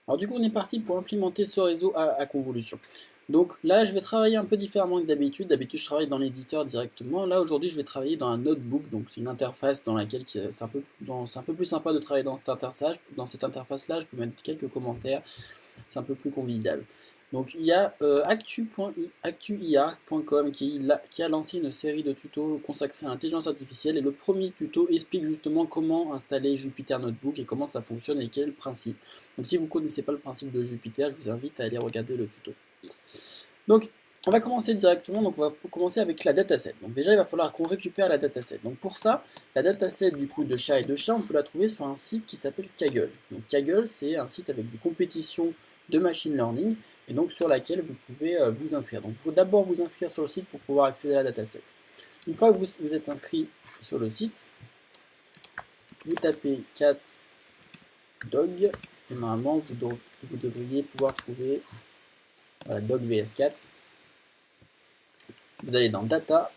Alors du coup, on est parti pour implémenter ce réseau à convolution. Donc là, je vais travailler un peu différemment que d'habitude. D'habitude, je travaille dans l'éditeur directement. Là, aujourd'hui, je vais travailler dans un notebook. Donc c'est une interface dans laquelle c'est un peu plus sympa de travailler dans cette interface. Dans cette interface-là, je peux mettre quelques commentaires. C'est un peu plus convivial. Donc il y a actuia.com qui a lancé une série de tutos consacrés à l'intelligence artificielle et le premier tuto explique justement comment installer Jupyter Notebook et comment ça fonctionne et quel est le principe. Donc si vous ne connaissez pas le principe de Jupyter, je vous invite à aller regarder le tuto. Donc on va commencer directement, donc on va commencer avec la dataset. Donc déjà il va falloir qu'on récupère la dataset. Donc pour ça, la dataset du coup de chat et de chat, on peut la trouver sur un site qui s'appelle Kaggle. Donc Kaggle c'est un site avec des compétitions de machine learning et donc sur laquelle vous pouvez vous inscrire. Donc il faut d'abord vous inscrire sur le site pour pouvoir accéder à la dataset. Une fois que vous êtes inscrit sur le site, vous tapez cat dog et normalement vous devriez pouvoir trouver dog vs cat. Vous allez dans data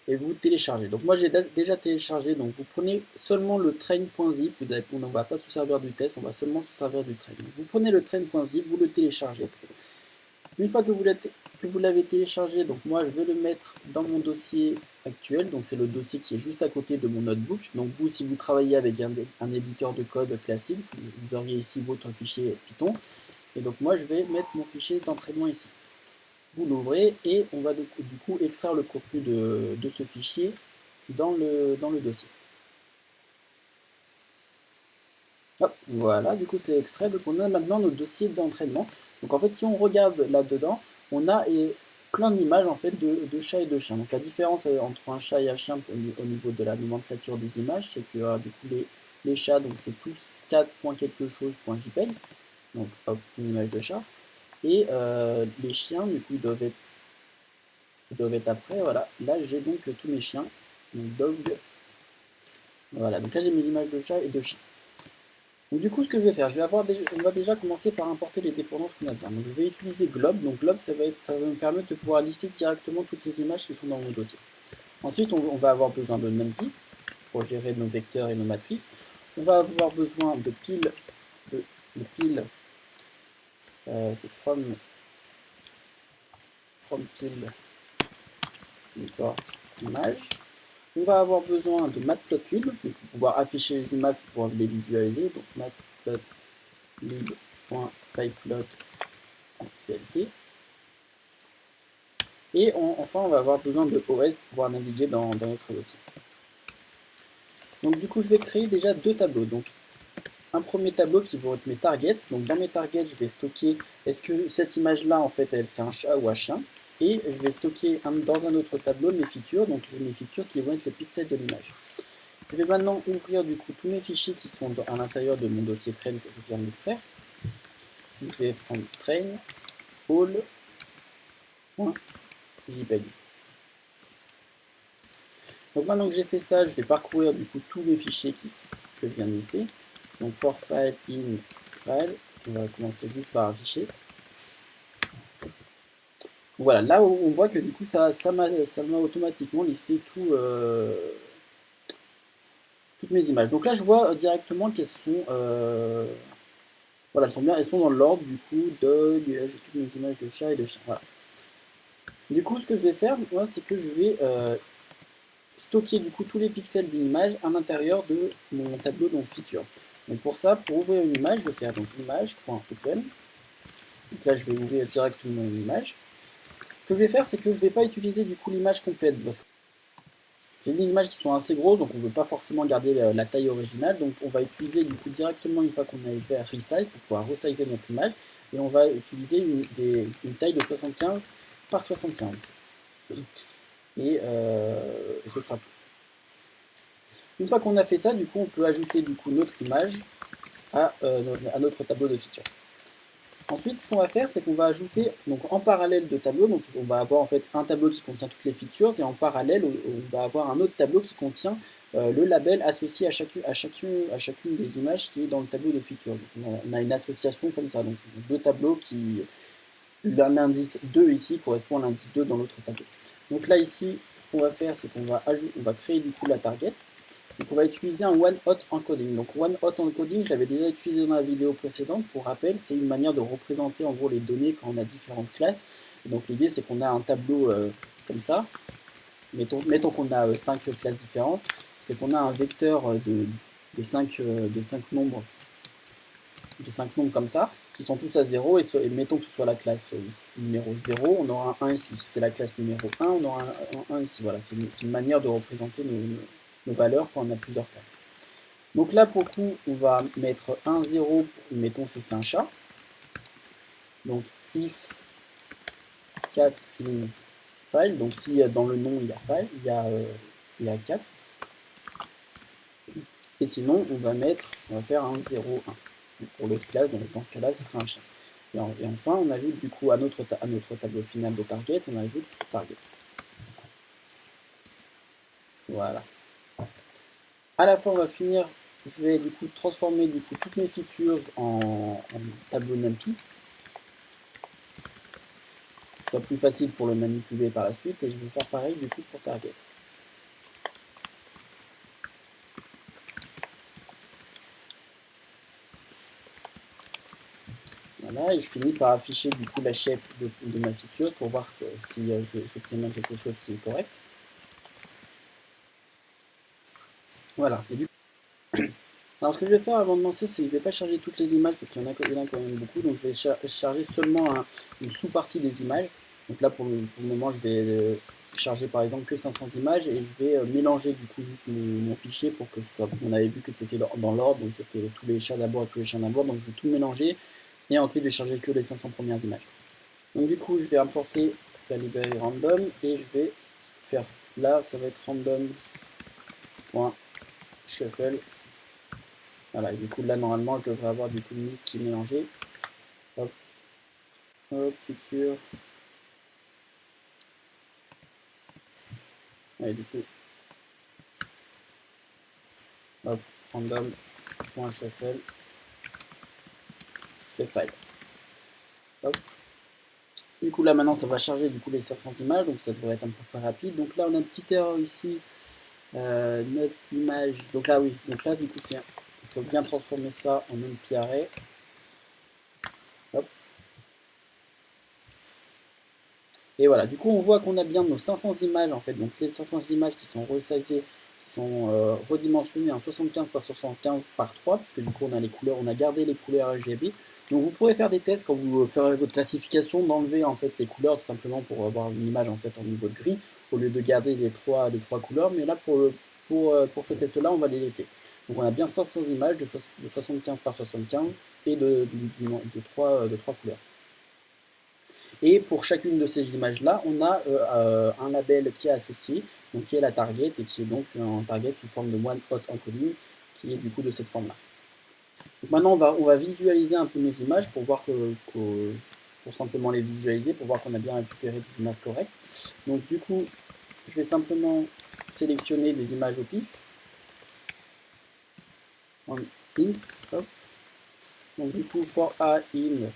et vous téléchargez. Donc moi j'ai déjà téléchargé, donc vous prenez seulement le train.zip, on ne va pas se servir du test, on va seulement se servir du train. Donc vous prenez le train.zip, vous le téléchargez. Une fois que vous l'avez téléchargé, donc moi je vais le mettre dans mon dossier actuel, donc c'est le dossier qui est juste à côté de mon notebook. Donc vous, si vous travaillez avec un éditeur de code classique, vous auriez ici votre fichier Python. Et donc moi je vais mettre mon fichier d'entraînement ici. Vous l'ouvrez et on va du coup extraire le contenu de ce fichier dans le dossier. Hop, voilà, du coup c'est extrait, donc on a maintenant notre dossier d'entraînement. Donc en fait si on regarde là-dedans, on a plein d'images en fait de chats et de chiens. Donc la différence entre un chat et un chien au niveau de la nomenclature des images, c'est que du coup les chats, donc c'est plus 4 quelque chose.jpeg, donc hop, une image de chat. Et les chiens, du coup, ils doivent être après, voilà. Là, j'ai donc tous mes chiens. Donc, dog. Voilà, donc là, j'ai mes images de chat et de chien. Donc, du coup, ce que je vais faire, on va déjà commencer par importer les dépendances qu'on a besoin. Donc, je vais utiliser Glob. Donc, Glob, ça va me permettre de pouvoir lister directement toutes les images qui sont dans mon dossier. Ensuite, on va avoir besoin de NumPy pour gérer nos vecteurs et nos matrices. On va avoir besoin de pile, c'est from pile, d'accord, image. On va avoir besoin de matplotlib pour pouvoir afficher les images, pour pouvoir les visualiser. Donc matplotlib.pyplot en tlt. Et enfin, on va avoir besoin de OS pour pouvoir naviguer dans notre dossier. Donc du coup, je vais créer déjà deux tableaux. Donc un premier tableau qui va être mes targets. Donc dans mes targets, je vais stocker est-ce que cette image-là, en fait, c'est un chat ou un chien. Et je vais stocker dans un autre tableau mes features, donc mes features qui vont être les pixels de l'image. Je vais maintenant ouvrir du coup tous mes fichiers qui sont à l'intérieur de mon dossier train que je viens d'extraire. Donc je vais prendre train all.jpg. Donc maintenant que j'ai fait ça, je vais parcourir du coup tous mes fichiers que je viens de lister. Donc for file in file, on va commencer juste par un fichier. Donc voilà, là on voit que du coup ça m'a automatiquement listé toutes mes images. Donc là je vois directement qu'elles sont voilà, elles sont dans l'ordre du coup dog, j'ai toutes mes images de chat et de chien. Voilà. Du coup ce que je vais faire moi c'est que je vais stocker du coup tous les pixels d'une image à l'intérieur de mon tableau donc feature. Donc pour ça, pour ouvrir une image, je vais faire donc image.open. Donc là je vais ouvrir directement une image. Ce que je vais faire c'est que je ne vais pas utiliser du coup l'image complète parce que c'est des images qui sont assez grosses, donc on ne veut pas forcément garder la taille originale. Donc on va utiliser du coup directement une fois qu'on a fait resize pour pouvoir resizer notre image. Et on va utiliser une taille de 75 par 75. Et ce sera tout. Une fois qu'on a fait ça, du coup on peut ajouter du coup notre image à notre tableau de features. Ensuite, ce qu'on va faire, c'est qu'on va ajouter, donc en parallèle de tableau, donc on va avoir en fait un tableau qui contient toutes les features, et en parallèle, on va avoir un autre tableau qui contient le label associé à chacune des images qui est dans le tableau de features. Donc on a une association comme ça, donc deux tableaux qui, l'indice 2 ici correspond à l'indice 2 dans l'autre tableau. Donc là ici, ce qu'on va faire, c'est qu'on va créer du coup la target. Donc on va utiliser un one-hot encoding. Donc one-hot encoding, je l'avais déjà utilisé dans la vidéo précédente. Pour rappel, c'est une manière de représenter en gros les données quand on a différentes classes. Et donc l'idée c'est qu'on a un tableau comme ça. Mettons qu'on a 5 classes différentes. C'est qu'on a un vecteur de 5 nombres comme ça, qui sont tous à 0, et mettons que ce soit la classe numéro 0, on aura un 1 ici. Si c'est la classe numéro 1, on aura un 1 ici. Voilà, c'est une manière de représenter nos valeurs quand on a plusieurs classes. Donc là, pour le coup, on va mettre 1, 0, mettons si c'est un chat. Donc if cat in file, donc si dans le nom il y a file, il y a cat. Et sinon, on va faire un 0, 1. Pour l'autre classe, donc dans ce cas-là, ce sera un chat. Et enfin, on ajoute du coup à notre tableau final de target, on ajoute target. Voilà. À la fin, on va finir, je vais du coup transformer du coup toutes mes features en tableau NumPy. Ce soit plus facile pour le manipuler par la suite, et je vais faire pareil du coup pour target. Voilà, et je finis par afficher du coup la shape de ma feature pour voir si j'obtiens bien quelque chose qui est correct. Voilà. Et du coup, alors ce que je vais faire avant de lancer, c'est que je ne vais pas charger toutes les images parce qu'il y en a quand même beaucoup, donc je vais charger seulement une sous-partie des images. Donc là pour le moment je vais charger par exemple que 500 images et je vais mélanger du coup juste mon fichier pour que ce soit, on avait vu que c'était dans l'ordre, donc c'était tous les chats d'abord et tous les chiens d'abord, donc je vais tout mélanger et ensuite je vais charger que les 500 premières images. Donc du coup je vais importer la librairie random et je vais faire, là ça va être random.shuffle. Voilà, et du coup là normalement je devrais avoir du coup une liste qui est mélangée. Hop, hop, futur. Et du coup, hop, random.shuffle les files. Hop. Du coup là maintenant ça va charger du coup les 500 images, donc ça devrait être un peu plus rapide. Donc là on a une petite erreur ici, notre image. Donc là oui, donc là du coup il faut bien transformer ça en NumPy array. Hop. Et voilà, du coup on voit qu'on a bien nos 500 images en fait, donc les 500 images qui sont resizées, qui sont redimensionnées en 75 par 75 par 3, parce que du coup on a les couleurs, on a gardé les couleurs RGB. Donc vous pourrez faire des tests quand vous ferez votre classification, d'enlever en fait les couleurs tout simplement pour avoir une image en fait en niveau de gris, au lieu de garder les trois couleurs, mais là pour ce test là on va les laisser. Donc on a bien 500 images de 75 par 75 et de 3 couleurs. Et pour chacune de ces images-là, on a un label qui est associé, donc qui est la target, et qui est donc un target sous forme de one-hot encoding, qui est du coup de cette forme-là. Donc maintenant, on va visualiser un peu nos images pour voir pour simplement les visualiser, pour voir qu'on a bien récupéré des images correctes. Donc du coup, je vais simplement sélectionner des images au pif, en int, hop. Donc du coup, for a in.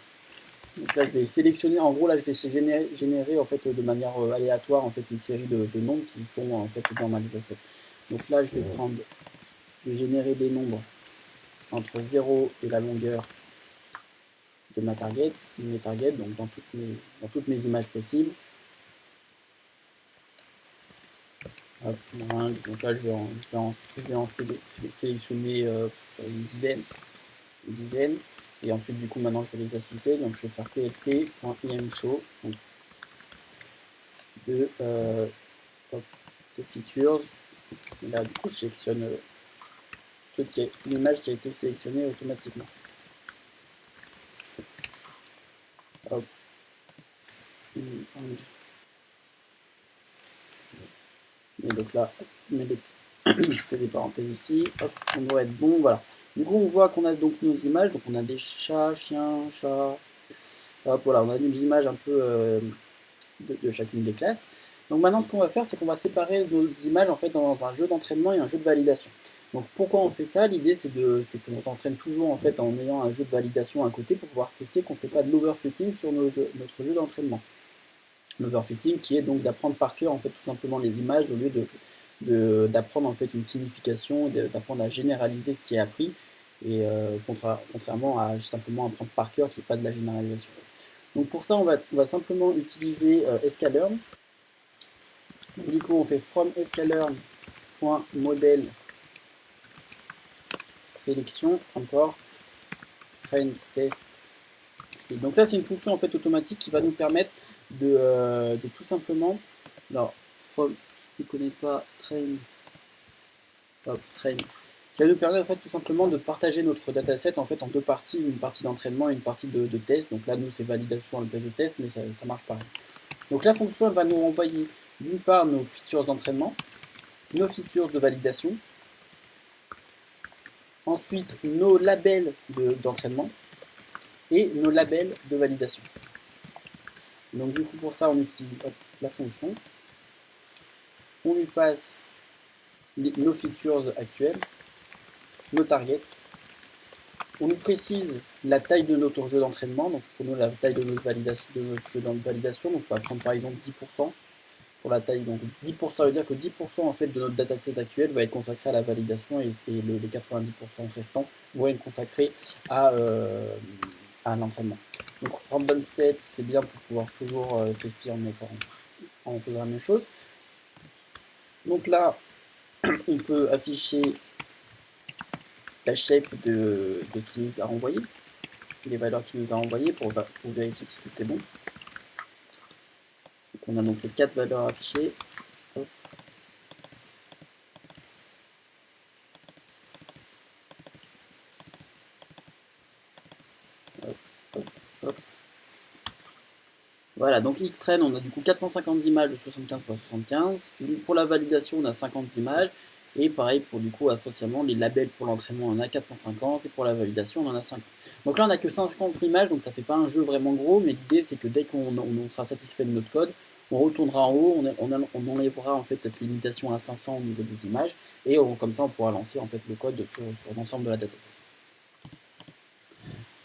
Donc là, je vais sélectionner, en gros, là, je vais générer en fait, de manière aléatoire en fait, une série de nombres qui sont en fait dans ma dataset. Donc là, je vais générer des nombres entre 0 et la longueur de mes targets, donc dans toutes mes images possibles. Hop, range, donc là, je vais en sélectionner une dizaine. Et ensuite, du coup, maintenant, je vais les associer. Donc, je vais faire plt.imshow de features. Et là, du coup, je sélectionne l'image qui a été sélectionnée automatiquement. Hop. Et donc là, c'était des parenthèses ici. Hop, on doit être bon. Voilà. Du coup, on voit qu'on a donc nos images. Donc, on a des chats, chiens, chats. Hop, voilà, on a des images un peu de chacune des classes. Donc maintenant, ce qu'on va faire, c'est qu'on va séparer nos images en fait dans un jeu d'entraînement et un jeu de validation. Donc pourquoi on fait ça? L'idée, c'est qu'on s'entraîne toujours en fait en ayant un jeu de validation à côté pour pouvoir tester qu'on ne fait pas de l'overfitting sur notre jeu d'entraînement. L'overfitting qui est donc d'apprendre par cœur en fait tout simplement les images au lieu d'apprendre en fait une signification, d'apprendre à généraliser ce qui est appris, et contrairement à simplement apprendre par cœur qui n'est pas de la généralisation. Donc pour ça, on va simplement utiliser sklearn. Du coup, on fait from sklearn.model sélection import train test speed. Donc ça, c'est une fonction en fait automatique qui va nous permettre de tout simplement, alors from, je ne connais pas train, train, qui va nous permettre en fait tout simplement de partager notre dataset en fait en deux parties, une partie d'entraînement et une partie de test. Donc là, nous, c'est validation à la place de test, mais ça marche pareil. Donc la fonction, elle va nous renvoyer d'une part nos features d'entraînement, nos features de validation, ensuite nos labels d'entraînement et nos labels de validation. Donc du coup, pour ça, on utilise la fonction, on lui passe nos features actuelles, nos targets, on nous précise la taille de notre jeu d'entraînement, donc pour nous la taille de notre jeu de validation, donc on va prendre par exemple 10% pour la taille, donc 10% veut dire que 10% en fait de notre dataset actuel va être consacré à la validation, et les 90% restants vont être consacrés à l'entraînement. Donc random state, c'est bien pour pouvoir toujours tester en faisant la même chose. Donc là, on peut afficher la shape de ce qu'il nous a renvoyé, les valeurs qu'il nous a envoyées pour vérifier si tout est bon. Donc on a donc les 4 valeurs affichées. Hop. Hop, hop, hop. Voilà, donc Xtrain, on a du coup 450 images de 75 par 75. Pour la validation, on a 50 images. Et pareil, pour du coup, associativement, les labels pour l'entraînement, on en a 450. Et pour la validation, on en a 50. Donc là, on n'a que 50 images, donc ça fait pas un jeu vraiment gros. Mais l'idée, c'est que dès qu'on sera satisfait de notre code, on retournera en haut, on enlèvera en fait cette limitation à 500 au niveau des images. Et comme ça, on pourra lancer en fait le code sur l'ensemble de la dataset.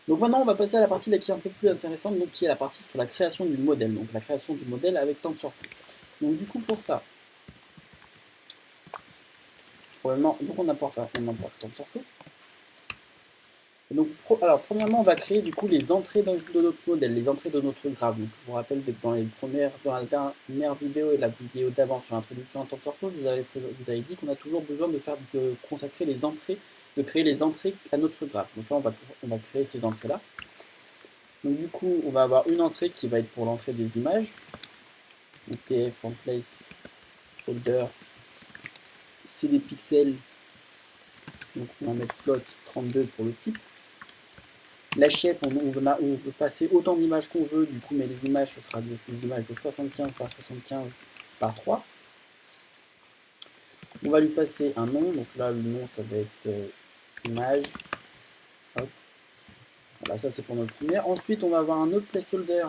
Donc maintenant, on va passer à la partie là, qui est un peu plus intéressante, donc qui est la partie sur la création du modèle. Donc la création du modèle avec TensorFlow. Donc du coup, pour ça, donc on importe TensorFlow. Et donc, alors premièrement, on va créer du coup les entrées de notre modèle, les entrées de notre graphe. Donc je vous rappelle que dans la dernière vidéo et la vidéo d'avant sur l'introduction à TensorFlow, vous avez dit qu'on a toujours besoin de consacrer les entrées, de créer les entrées à notre graphe. Donc là, on va créer ces entrées-là. Donc du coup, on va avoir une entrée qui va être pour l'entrée des images. Donc tf en place folder, c'est des pixels. Donc on va mettre float 32 pour le type. La shape, on veut passer autant d'images qu'on veut, du coup, mais les images, ce sera des images de 75 par 75 par 3. On va lui passer un nom, donc là, le nom, ça va être image. Hop. Voilà, ça c'est pour notre première. Ensuite, on va avoir un autre placeholder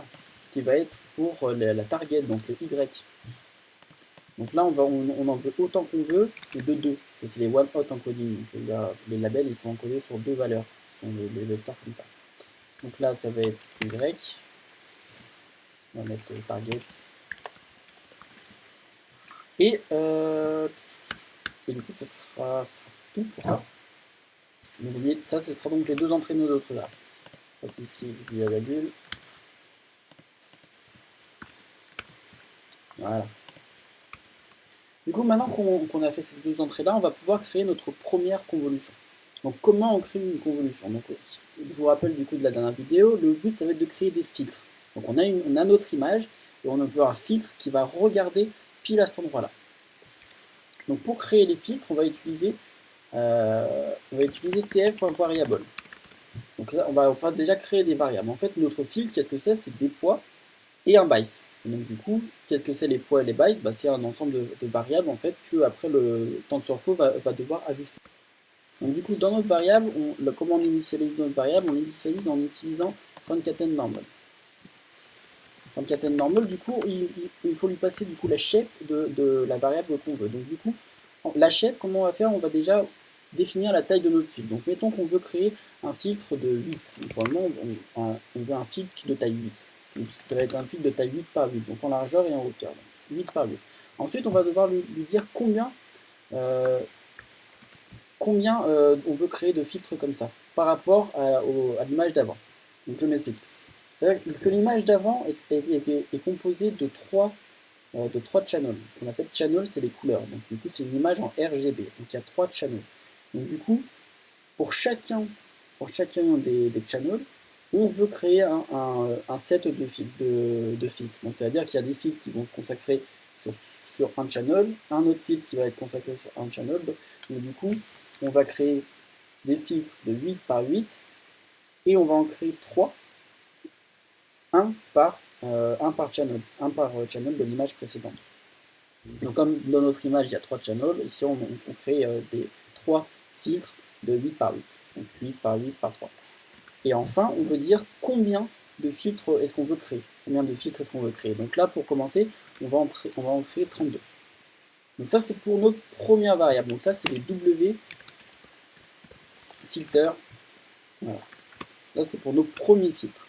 qui va être pour la target, donc le Y. Donc là, on en veut autant qu'on veut, et de 2, parce que c'est les one hot encoding. Donc les labels, ils sont encodés sur 2 valeurs, qui sont les vecteurs comme ça. Donc là, ça va être Y. On va mettre target. Et du coup, ce sera tout pour ça. Donc, ça, ce sera donc les deux entrées de notre graphe. Donc ici, je dis la virgule. Voilà. Du coup, maintenant qu'on a fait ces deux entrées-là, on va pouvoir créer notre première convolution. Donc, comment on crée une convolution? Donc, je vous rappelle du coup de la dernière vidéo, le but, ça va être de créer des filtres. Donc, on a notre image et on a un filtre qui va regarder pile à cet endroit-là. Donc, pour créer les filtres, on va utiliser tf.variable. Donc là, on va déjà créer des variables. En fait, notre filtre, qu'est-ce que c'est? C'est des poids et un bias. Et donc du coup, qu'est-ce que c'est les poids et les bias? C'est un ensemble de variables en fait que après le TensorFlow va devoir ajuster. Donc du coup, dans notre variable, comment on initialise notre variable? On l'initialise en utilisant concaten normal. Concaten normal, du coup, il faut lui passer du coup la shape de la variable qu'on veut. Donc du coup, la shape, comment on va faire? On va déjà définir la taille de notre filtre. Donc mettons qu'on veut créer un filtre de 8. Donc normalement, on veut un filtre de taille 8. Donc, ça va être un filtre de taille 8 par 8, donc en largeur et en hauteur. Donc 8 par 8. Ensuite, on va devoir lui dire combien combien on veut créer de filtres comme ça par rapport à l'image d'avant. Donc je m'explique. C'est-à-dire que l'image d'avant est composée de trois channels. Ce qu'on appelle channel, c'est les couleurs. Donc du coup, c'est une image en RGB. Donc il y a 3 channels. Donc du coup, pour chacun des channels, on veut créer un set de filtres. Donc ça veut dire qu'il y a des filtres qui vont se consacrer sur un channel, un autre filtre qui va être consacré sur un channel. Donc du coup, on va créer des filtres de 8 par 8 et on va en créer 3, un par channel de l'image précédente. Donc comme dans notre image il y a 3 channels, ici on crée des 3 filtres de 8 par 8. Donc 8 par 8 par 3. Et enfin, on veut dire combien de filtres est-ce qu'on veut créer. Combien de filtres est-ce qu'on veut créer. Donc là, pour commencer, on va en créer 32. Donc ça, c'est pour notre première variable. Donc ça, c'est les W filters. Voilà. Là, c'est pour nos premiers filtres.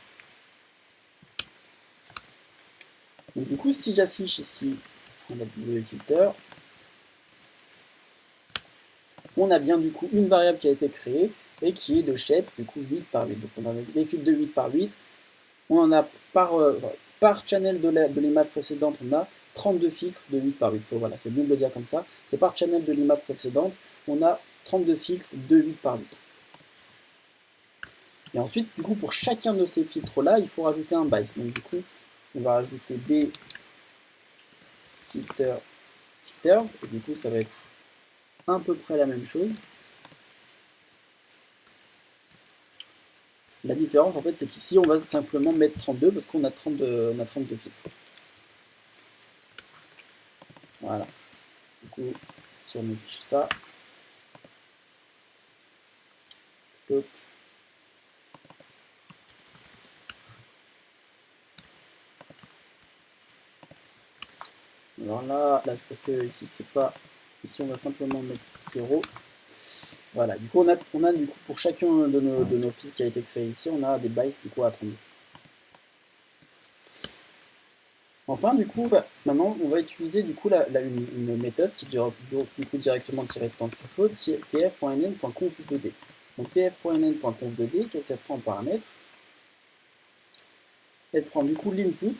Donc du coup, si j'affiche ici la W filter, on a bien du coup une variable qui a été créée et qui est de shape, du coup 8 par 8. Donc on a les filtres de 8 par 8. On en a par channel de l'image précédente, on a 32 filtres de 8 par 8. Voilà, c'est bien de le dire comme ça. C'est par channel de l'image précédente, on a 32 filtres de 8 par 8. Et ensuite, du coup, pour chacun de ces filtres-là, il faut rajouter un bias. Donc du coup, on va rajouter B filters. Et du coup, ça va être à peu près la même chose. La différence, en fait, c'est qu'ici, on va simplement mettre 32 parce qu'on a 32 filtres. Voilà. Du coup, si on affiche ça, hop. Alors là c'est parce que ici c'est pas. Ici on va simplement mettre 0. Voilà, du coup on a du coup pour chacun de nos fils qui a été créé ici, on a des bias du coup à 32. Enfin du coup, maintenant on va utiliser du coup une méthode qui dure du coup directement tirée de TensorFlow, tf.nn.conf2d. Donc tf.nn.conf2d, qu'est-ce qu'elle prend en paramètre? Elle prend du coup l'input,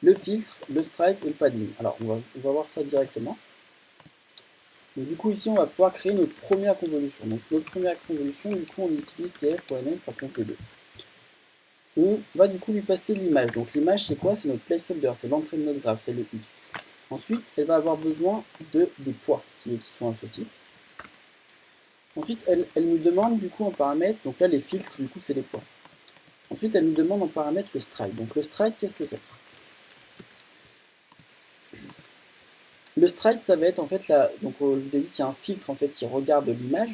le filtre, le stripe et le padding. Alors on va voir ça directement. Donc, du coup, ici, on va pouvoir créer notre première convolution. Donc, notre première convolution, du coup, on utilise tf.nn.conf2d. On va du coup lui passer l'image. Donc, l'image, c'est quoi? C'est notre placeholder, c'est l'entrée de notre graphe, c'est le x. Ensuite, elle va avoir besoin des poids qui sont associés. Ensuite, elle nous demande du coup en paramètre, donc là, les filtres, du coup, c'est les poids. Ensuite, elle nous demande en paramètre le strike. Donc, le strike, qu'est-ce que c'est? Le strike, ça va être en fait donc je vous ai dit qu'il y a un filtre en fait qui regarde l'image.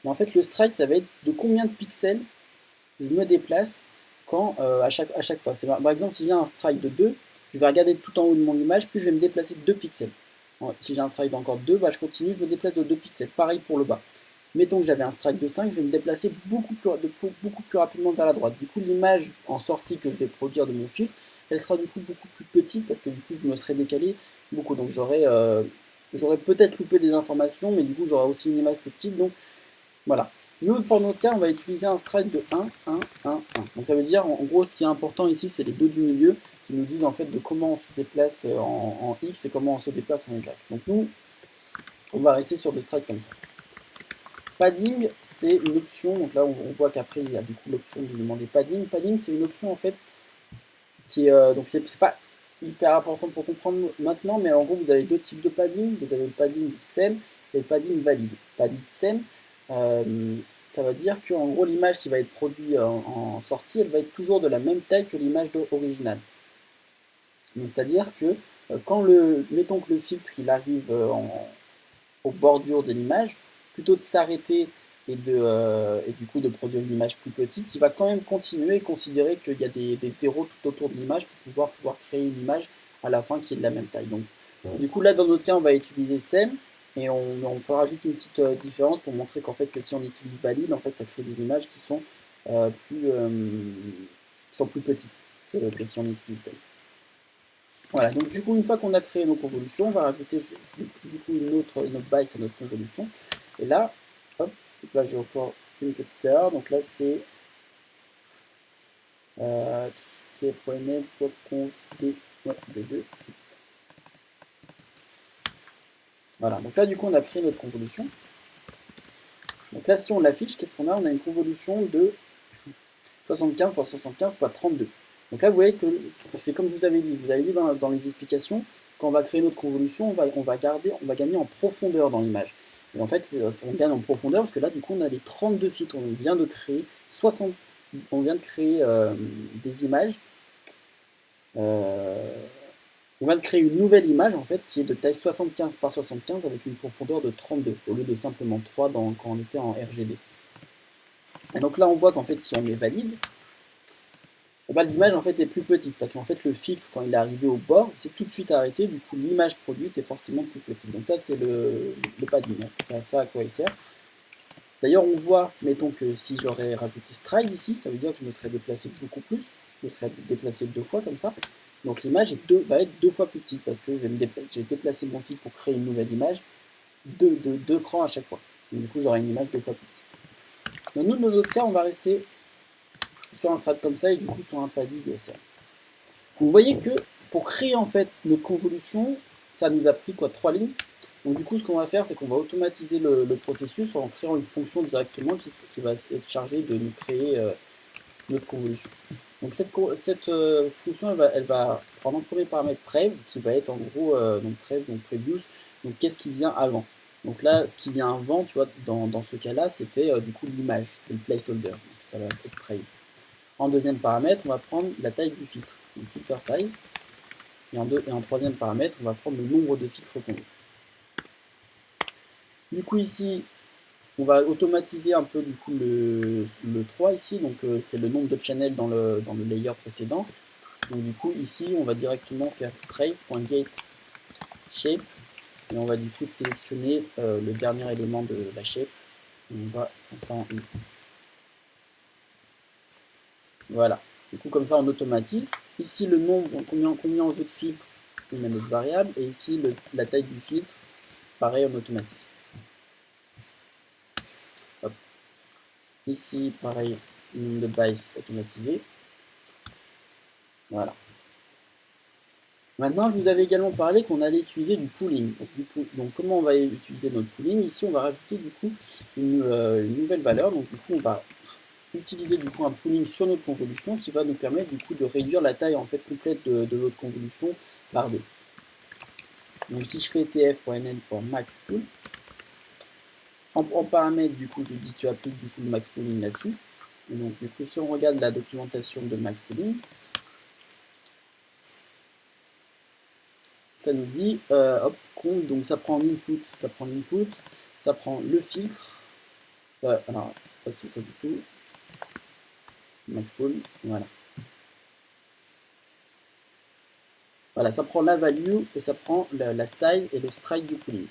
Mais en fait, le strike, ça va être de combien de pixels je me déplace quand à chaque fois. Par exemple, si j'ai un strike de 2, je vais regarder tout en haut de mon image, puis je vais me déplacer de 2 pixels. Si j'ai un strike d'encore 2, je continue, je me déplace de 2 pixels. Pareil pour le bas. Mettons que j'avais un strike de 5, je vais me déplacer beaucoup plus rapidement vers la droite. Du coup, l'image en sortie que je vais produire de mon filtre, elle sera du coup beaucoup plus petite parce que du coup, je me serais décalé beaucoup. Donc j'aurais peut-être loupé des informations, mais du coup, j'aurai aussi une image plus petite. Donc voilà. Nous, pour notre cas, on va utiliser un strike de 1, 1, 1, 1. Donc ça veut dire, en gros, ce qui est important ici, c'est les deux du milieu qui nous disent en fait de comment on se déplace en X et comment on se déplace en Y. Donc nous, on va rester sur des strikes comme ça. Padding, c'est une option. Donc là, on voit qu'après, il y a du coup l'option de demander padding. Padding, c'est une option en fait qui est. Donc c'est pas hyper important pour comprendre maintenant, mais en gros, vous avez deux types de padding. Vous avez le padding SEM et le padding valide. Padding SEM, ça va dire que en gros, l'image qui va être produite en sortie, elle va être toujours de la même taille que l'image originale. C'est-à-dire que mettons que le filtre il arrive aux bordures de l'image, plutôt de s'arrêter et du coup de produire une image plus petite, il va quand même continuer et considérer qu'il y a des zéros tout autour de l'image pour pouvoir créer une image à la fin qui est de la même taille. Donc, du coup, là, dans notre cas, on va utiliser SEM et on fera juste une petite différence pour montrer qu'en fait, que si on utilise valide, en fait, ça crée des images qui sont plus petites que si on utilise SEM. Voilà, donc du coup, une fois qu'on a créé nos convolutions, on va rajouter du coup une autre base à notre convolution. Et là, hop, donc là j'ai encore une petite erreur, donc là c'est tf.net.conf d2. Voilà, donc là du coup on a créé notre convolution. Donc là si on l'affiche, qu'est-ce qu'on a? On a une convolution de 75 par 75 par 32. Donc là vous voyez que c'est comme je vous avais dit dans les explications, quand on va créer notre convolution, on va gagner en profondeur dans l'image. Et en fait, on gagne en profondeur parce que là, du coup, on a les 32 filtres. On vient de créer des images. On vient de créer une nouvelle image en fait qui est de taille 75 par 75 avec une profondeur de 32 au lieu de simplement 3 quand on était en RGB. Et donc là, on voit qu'en fait, si on met valide, l'image en fait est plus petite parce qu'en fait le filtre quand il est arrivé au bord, il s'est tout de suite arrêté, du coup l'image produite est forcément plus petite. Donc ça c'est le padding, c'est à ça à quoi il sert. D'ailleurs on voit, mettons que si j'aurais rajouté stride ici, ça veut dire que je me serais déplacé beaucoup plus, je me serais déplacé 2 fois comme ça. Donc l'image va être 2 fois plus petite parce que j'ai déplacé mon fil pour créer une nouvelle image de 2 crans à chaque fois. Donc, du coup j'aurai une image 2 fois plus petite. Donc nous dans notre cas on va rester sur un stride comme ça et du coup sur un padding DSR. Vous voyez que pour créer en fait notre convolution, ça nous a pris quoi 3 lignes. Donc du coup ce qu'on va faire c'est qu'on va automatiser le processus en créant une fonction directement qui va être chargée de nous créer notre convolution. Donc cette fonction elle va prendre en premier paramètre prev qui va être en gros donc prev, donc previous, donc qu'est-ce qui vient avant. Donc là ce qui vient avant, tu vois, dans ce cas là c'était du coup l'image, c'était le placeholder, donc ça va être prev. En deuxième paramètre, on va prendre la taille du filtre, le filter size. Et en troisième paramètre, on va prendre le nombre de filtres qu'on veut. Du coup ici, on va automatiser un peu du coup le 3 ici, donc c'est le nombre de channels dans le layer précédent. Donc du coup ici, on va directement faire trace.get shape et on va du coup sélectionner le dernier élément de la shape. Et on va faire ça en int. Voilà. Du coup, comme ça, on automatise. Ici, le nombre, combien on veut de filtres, on met notre variable. Et ici, la taille du filtre, pareil, on automatise. Hop. Ici, pareil, le nombre de bytes automatisé. Voilà. Maintenant, je vous avais également parlé qu'on allait utiliser du pooling. Donc, comment on va utiliser notre pooling? Ici, on va rajouter du coup une nouvelle valeur. Donc, du coup, on va utiliser du coup un pooling sur notre convolution qui va nous permettre du coup de réduire la taille en fait complète de notre convolution par 2. Donc si je fais tf.nn.maxpool, en paramètre du coup je dis tu appliques du coup le max pooling là-dessus. Et donc du coup si on regarde la documentation de max pooling, ça nous dit hop compte, donc ça prend l'input, ça prend le filtre, alors pas ça du tout, max pool, voilà. Voilà, ça prend la value et ça prend la size et le stride du pooling.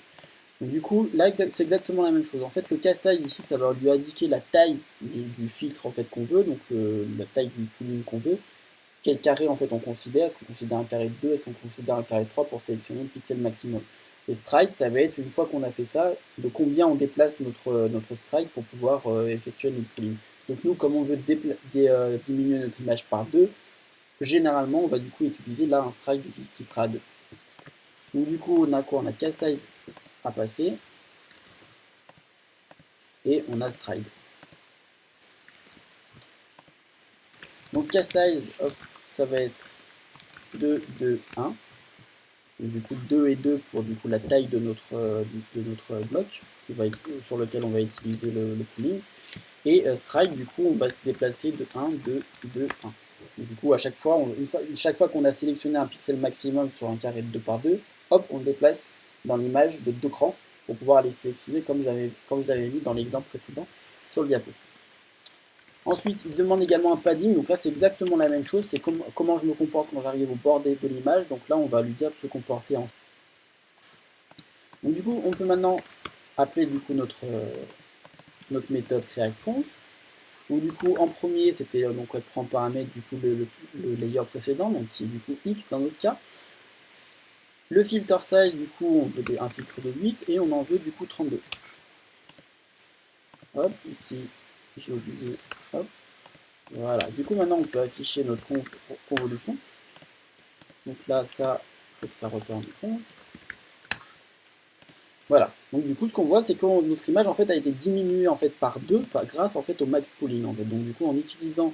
Donc du coup, là c'est exactement la même chose. En fait, le casize ici, ça va lui indiquer la taille du filtre en fait qu'on veut, donc la taille du pooling qu'on veut. Quel carré en fait on considère, est-ce qu'on considère un carré de 2, est-ce qu'on considère un carré de 3 pour sélectionner le pixel maximum. Et stride, ça va être, une fois qu'on a fait ça, de combien on déplace notre stride pour pouvoir effectuer notre pooling. Donc nous, comme on veut diminuer notre image par 2, généralement, on va du coup utiliser là un stride qui sera à 2. Donc du coup, on a quoi? On a casize à passer et on a stride. Donc casize, ça va être 2, 2, 1. Donc, du coup 2 et 2 pour du coup la taille de notre bloc sur lequel on va utiliser le pooling. Et stride, du coup on va se déplacer de 1, 2, 2, 1. Donc, du coup à chaque fois, chaque fois qu'on a sélectionné un pixel maximum sur un carré de 2 par 2, hop, on le déplace dans l'image de 2 crans pour pouvoir aller sélectionner comme je l'avais mis dans l'exemple précédent sur le diapo. Ensuite, il demande également un padding, donc là c'est exactement la même chose, c'est comment je me comporte quand j'arrive au bord de l'image, donc là on va lui dire de se comporter ainsi. Donc du coup, on peut maintenant appeler du coup notre méthode react-conf. Donc du coup, en premier, c'était donc elle prend paramètre du coup le layer précédent, donc qui est du coup x dans notre cas. Le filter size, du coup, on veut un filtre de 8 et on en veut du coup 32. Hop, ici, j'ai oublié. Hop, voilà. Du coup, maintenant, on peut afficher notre convolution. Donc là, ça, il faut que ça retourne du compte. Voilà. Donc du coup, ce qu'on voit, c'est que notre image en fait a été diminuée en fait par 2 grâce en fait au max pooling en fait. Donc du coup, en utilisant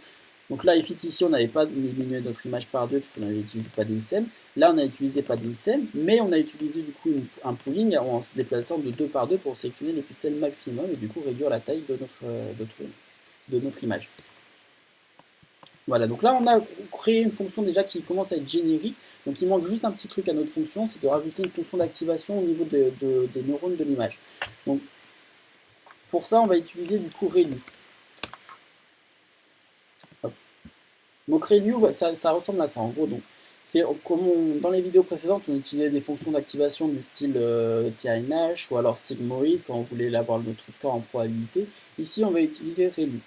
donc là, ici, on n'avait pas diminué notre image par 2 parce qu'on n'avait utilisé pas d'insem. Là, on a utilisé pas d'insem, mais on a utilisé du coup un pooling en se déplaçant de 2 par 2 pour sélectionner les pixels maximum et du coup réduire la taille de notre image. Voilà, donc là on a créé une fonction déjà qui commence à être générique, donc il manque juste un petit truc à notre fonction, c'est de rajouter une fonction d'activation au niveau des neurones de l'image. Donc pour ça on va utiliser du coup ReLU. Donc ReLU, ça ressemble à ça en gros. Donc c'est comme dans les vidéos précédentes on utilisait des fonctions d'activation du style TNH ou alors sigmoid quand on voulait avoir notre score en probabilité. Ici on va utiliser ReLU.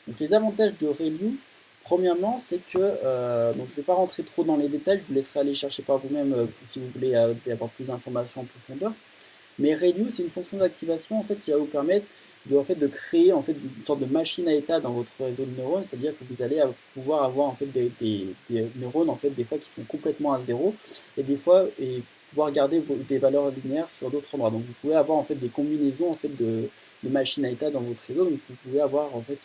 Donc les avantages de ReLU, premièrement, c'est que, donc je ne vais pas rentrer trop dans les détails, je vous laisserai aller chercher par vous-même si vous voulez avoir plus d'informations en profondeur. Mais ReLU, c'est une fonction d'activation en fait, qui va vous permettre de créer en fait, une sorte de machine à état dans votre réseau de neurones, c'est-à-dire que vous allez pouvoir avoir en fait, des neurones en fait, des fois qui sont complètement à zéro et des fois pouvoir garder des valeurs linéaires sur d'autres endroits. Donc vous pouvez avoir en fait, des combinaisons en fait, de machines à état dans votre réseau, donc vous pouvez avoir en fait,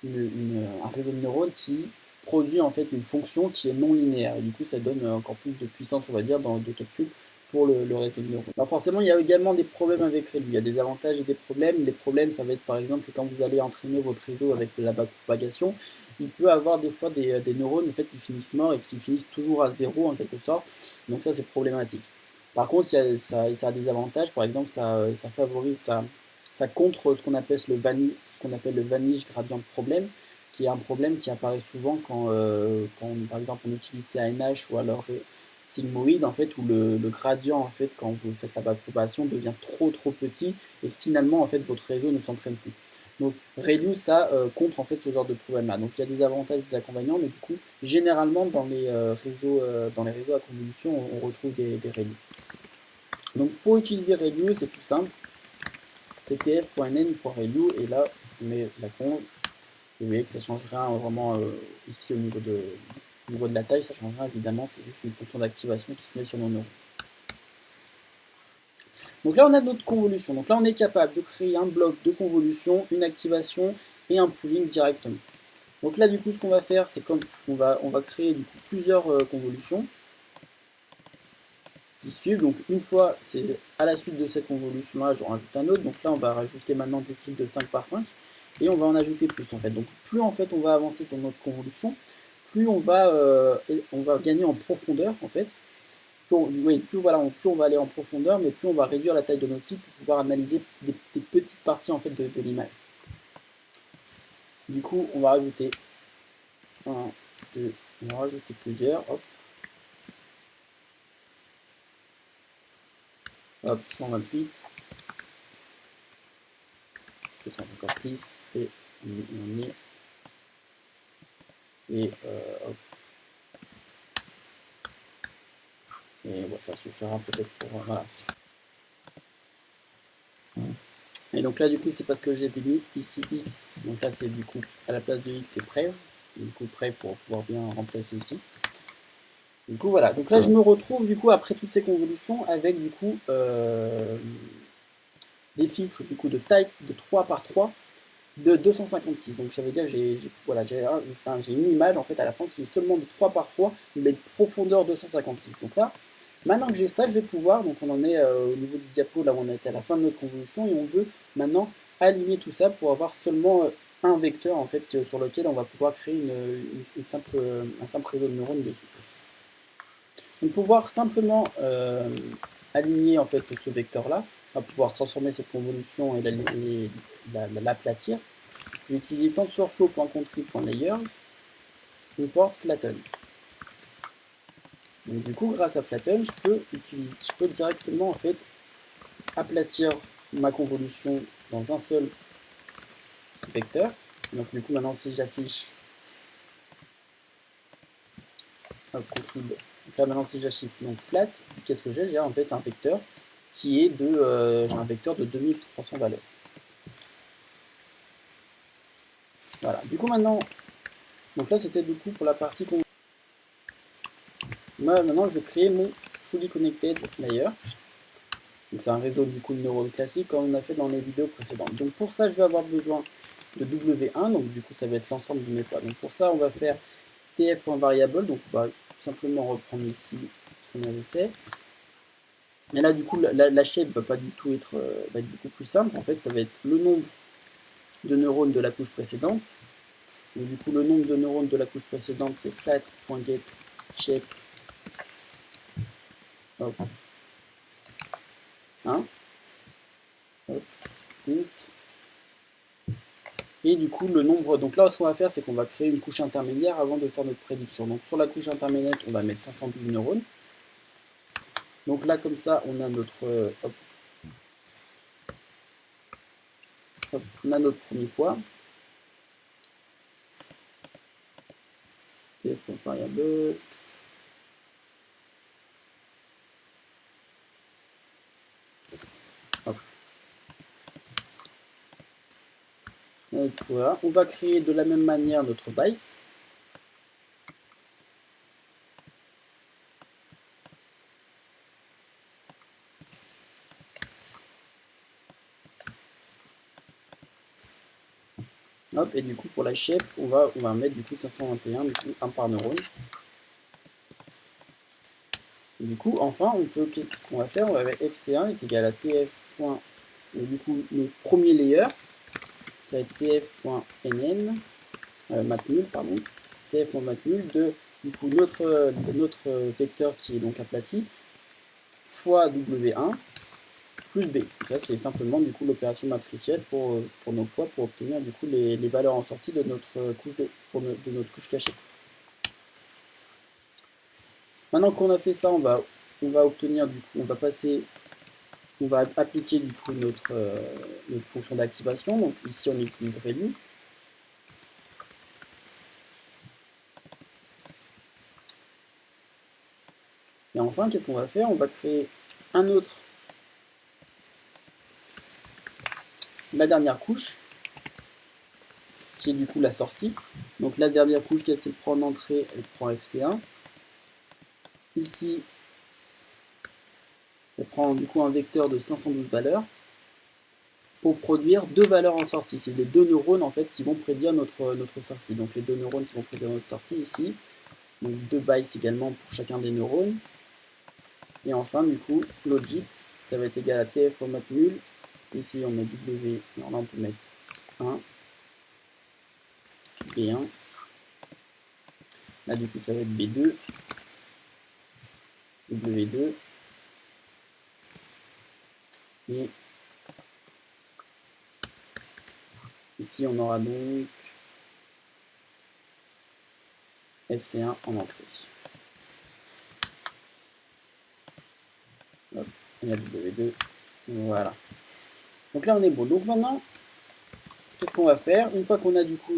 un réseau de neurones qui produit en fait une fonction qui est non linéaire. Et du coup, ça donne encore plus de puissance, on va dire, de calcul pour le réseau de neurones. Alors forcément, il y a également des problèmes avec ReLU. Il y a des avantages et des problèmes. Les problèmes, ça va être par exemple quand vous allez entraîner votre réseau avec de la backpropagation, il peut avoir des fois des neurones en fait, qui finissent morts et qui finissent toujours à zéro en quelque sorte. Donc ça, c'est problématique. Par contre, ça a des avantages. Par exemple, ça favorise, ça contre ce qu'on appelle le Vanish gradient problème, qui est un problème qui apparaît souvent quand par exemple, on utilise TNH ou alors sigmoïde, en fait, où le gradient, en fait, quand vous faites la backpropagation, devient trop petit et finalement, en fait, votre réseau ne s'entraîne plus. Donc, ReLU, ça contre en fait ce genre de problème-là. Donc, il y a des avantages et des inconvénients, mais du coup, généralement, dans les réseaux à convolution, on retrouve des ReLU. Donc, pour utiliser ReLU, c'est tout simple. ctf.nn.relu et là on met la conve. Vous voyez que ça ne change rien vraiment ici au niveau de la taille, ça ne change rien évidemment, c'est juste une fonction d'activation qui se met sur nos neurones. Donc là on a notre convolution, donc là on est capable de créer un bloc de convolution, une activation et un pooling directement. Donc là du coup ce qu'on va faire c'est qu'on va créer du coup plusieurs convolutions qui suivent. Donc une fois, c'est à la suite de cette convolution là, j'en rajoute un autre. Donc là on va rajouter maintenant des fils de 5 par 5 et on va en ajouter plus en fait. Donc plus en fait on va avancer dans notre convolution, plus on va gagner en profondeur en fait. Plus on va aller en profondeur, mais plus on va réduire la taille de notre fil pour pouvoir analyser des petites parties en fait de l'image. Du coup on va rajouter un, deux, on va rajouter plusieurs. Hop. Hop, 128, 256 et on est. Et hop. Et ouais, ça suffira peut-être pour. Voilà. Et donc là, du coup, c'est parce que j'ai mis ici X. Donc là, c'est du coup, à la place de X, c'est prêt. Du coup, prêt pour pouvoir bien remplacer ici. Du coup, voilà. Donc là, je me retrouve, du coup, après toutes ces convolutions, avec, du coup, des filtres, du coup, de taille de 3 par 3 de 256. Donc ça veut dire que j'ai une image, en fait, à la fin qui est seulement de 3 par 3, mais de profondeur 256. Donc là, maintenant que j'ai ça, je vais pouvoir, donc on en est au niveau du diapo, là où on était à la fin de notre convolution, et on veut maintenant aligner tout ça pour avoir seulement un vecteur en fait sur lequel on va pouvoir créer un simple réseau de neurones dessus. Donc pour pouvoir simplement aligner en fait ce vecteur-là, on va pouvoir transformer cette convolution et l'aplatir. Je vais utiliser TensorFlow.contrib.layers, import flatten. Donc du coup, grâce à Flatten, je peux directement en fait aplatir ma convolution dans un seul vecteur. Donc du coup, maintenant si j'affiche contrib Donc là maintenant si j'achète donc flat, qu'est-ce que j'ai en fait un vecteur qui est de j'ai un vecteur de 2300 valeurs. Voilà, du coup maintenant, donc là c'était du coup pour la partie qu'on... Moi maintenant je vais créer mon fully connected layer. Donc c'est un réseau du coup de neurones classique comme on a fait dans les vidéos précédentes. Donc pour ça je vais avoir besoin de W1, donc du coup ça va être l'ensemble de mes poids. Donc pour ça on va faire tf.variable, donc on va simplement reprendre ici ce qu'on avait fait. Et là du coup la shape va pas du tout être, va être beaucoup plus simple, en fait ça va être le nombre de neurones de la couche précédente. Donc du coup le nombre de neurones de la couche précédente c'est flat.get shape. Hop. 1. Hop. Int. Et du coup le nombre, donc là ce qu'on va faire c'est qu'on va créer une couche intermédiaire avant de faire notre prédiction. Donc sur la couche intermédiaire on va mettre 512 neurones. Donc là comme ça on a notre hop, on a notre premier poids. Variable. Hop. Donc, voilà. On va créer de la même manière notre base. Hop, et du coup pour la shape, on va mettre du coup 521, du coup 1 par neurone. Et du coup, enfin, on peut, qu'est-ce qu'on va faire? On va mettre fc1 est égal à tf. Du coup, le premier layer, ça va être tf.nn, matnul, pardon, tf.matnul de du coup notre vecteur qui est donc aplati fois w1 plus b. Donc là, c'est simplement du coup l'opération matricielle pour nos poids pour obtenir du coup les valeurs en sortie de notre couche de notre couche cachée. Maintenant qu'on a fait ça, on va obtenir du coup, on va appliquer du coup notre fonction d'activation. Donc ici on utilise relu. Et enfin, qu'est-ce qu'on va faire? On va créer la dernière couche, qui est du coup la sortie. Donc la dernière couche, qu'est-ce qu'elle prend en entrée? Elle prend fc1. Ici, elle prend du coup un vecteur de 512 valeurs pour produire deux valeurs en sortie. C'est les deux neurones en fait qui vont prédire notre sortie. Donc les deux neurones qui vont prédire notre sortie ici. Donc 2 bytes également pour chacun des neurones. Et enfin, du coup, logit, ça va être égal à tf.matnul. Ici, on met w, alors là, on peut mettre 1, b1. Là, du coup, ça va être b2, w2. Et ici, on aura donc fc1 en entrée. Hop, il y a w2. Voilà. Donc là, on est bon. Donc maintenant, qu'est-ce qu'on va faire? Une fois qu'on a du coup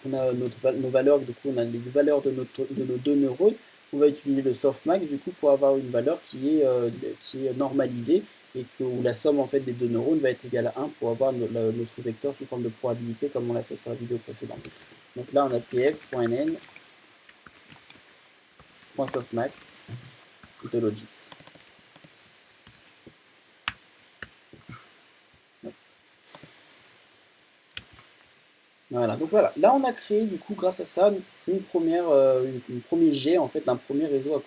nos valeurs, du coup on a les valeurs de nos deux neurones, on va utiliser le softmax du coup pour avoir une valeur qui est normalisée et où la somme en fait des deux neurones va être égale à 1 pour avoir notre vecteur sous forme de probabilité comme on l'a fait sur la vidéo précédente. Donc là on a tf.nn .softmax de logit. Voilà, donc voilà, là on a créé du coup grâce à ça une premier jet en fait d'un premier réseau à...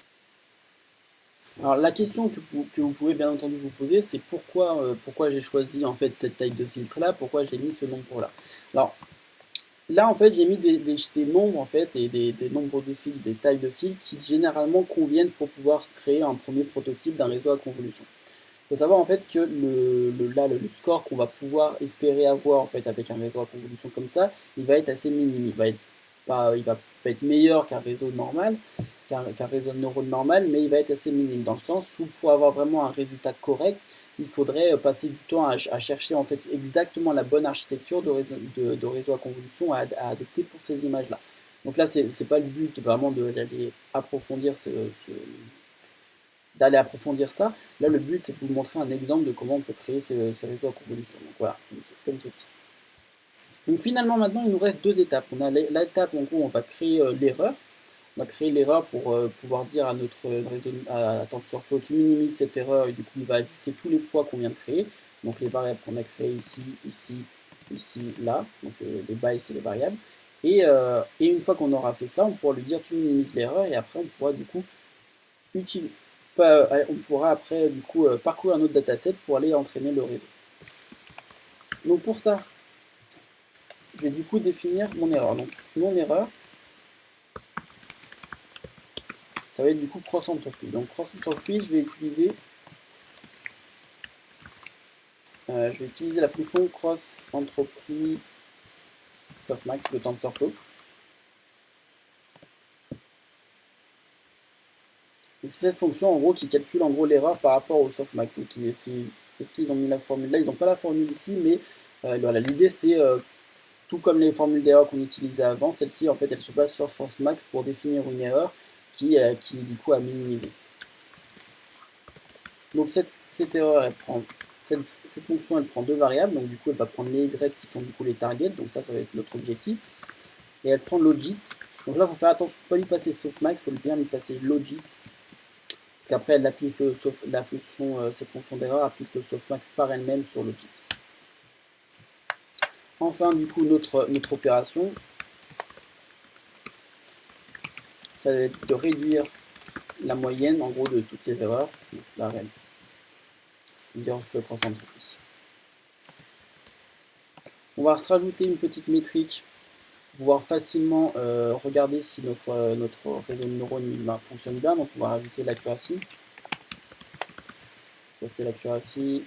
Alors la question que vous pouvez bien entendu vous poser, c'est pourquoi j'ai choisi en fait cette taille de filtre là, pourquoi j'ai mis ce nombre là. Alors là en fait j'ai mis des nombres en fait et des nombres de fils, des tailles de fils qui généralement conviennent pour pouvoir créer un premier prototype d'un réseau à convolution. Il faut savoir en fait que le score qu'on va pouvoir espérer avoir en fait avec un réseau à convolution comme ça, il va être assez minime. Il va être meilleur qu'un réseau normal, qu'un réseau de neurones normal, mais il va être assez minime dans le sens où pour avoir vraiment un résultat correct, il faudrait passer du temps à chercher en fait exactement la bonne architecture de réseau à convolution à adopter pour ces images-là. Donc là, c'est pas le but vraiment d'aller approfondir d'aller approfondir ça. Là, le but, c'est de vous montrer un exemple de comment on peut créer ces réseaux à convolution. Donc voilà, comme ceci. Donc finalement, maintenant, il nous reste deux étapes. On a l'étape, en gros, on va créer l'erreur. On va créer l'erreur pour pouvoir dire à notre réseau, à TensorFlow, tu minimises cette erreur et du coup, il va ajuster tous les poids qu'on vient de créer. Donc les variables qu'on a créées ici, ici, ici, là. Donc les bytes, c'est les variables. Et une fois qu'on aura fait ça, on pourra lui dire tu minimises l'erreur et après, on pourra du coup on pourra après du coup parcourir un autre dataset pour aller entraîner le réseau. Donc pour ça, je vais du coup définir mon erreur. Donc mon erreur, ça va être du coup cross entropy. Donc cross entropy, je vais utiliser la fonction cross entropy softmax de TensorFlow. Donc c'est cette fonction en gros qui calcule en gros l'erreur par rapport au softmax. Donc est-ce qu'ils ont mis la formule là? Ils n'ont pas la formule ici, mais voilà, l'idée c'est tout comme les formules d'erreur qu'on utilisait avant, celle-ci en fait elle se base sur softmax pour définir une erreur qui du coup à minimiser. Donc cette erreur elle prend cette fonction elle prend deux variables, donc du coup elle va prendre les y qui sont du coup les targets, donc ça va être notre objectif, et elle prend logit. Donc là il faut faire attention, pas lui passer softmax, il faut bien lui passer logit, parce qu'après elle applique cette fonction d'erreur applique le softmax par elle-même sur logit. Enfin du coup notre opération, ça va être de réduire la moyenne en gros de toutes les erreurs, donc la reine. Dire le cross entropy. On va se rajouter une petite métrique pour pouvoir facilement regarder si notre réseau de neurones fonctionne bien. Donc on va rajouter l'accuracy. Tester l'accuracy.